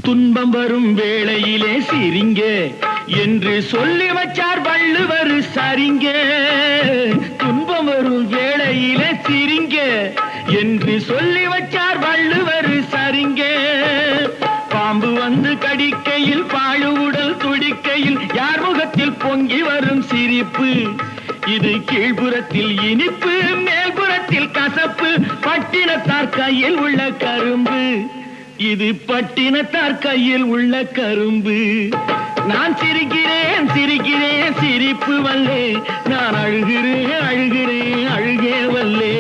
துன்பம் வரும் வேளையிலே சிரிங்க என்று சொல்லி வச்சார் வள்ளுவர் சரிங்க. துன்பம் வரும் வேளையிலே சிரிங்க என்று சொல்லி வச்சார் வள்ளுவர் சரிங்க. பாம்பு வந்து கடிக்கையில் பாழு உடல் துடிக்கையில் யார் முகத்தில் பொங்கி வரும் சிரிப்பு. இது கீழ்புறத்தில் இனிப்பு மேல்புறத்தில் கசப்பு. பட்டினத்தார் கையில் உள்ள கரும்பு. இது பட்டினத்தார் கையில் உள்ள கரும்பு. நான் சிரிக்கிறேன் சிரிக்கிறேன் சிரிப்பு வல்லே. நான் அழுகிறேன் அழுகிறேன் அழுகே வல்லே.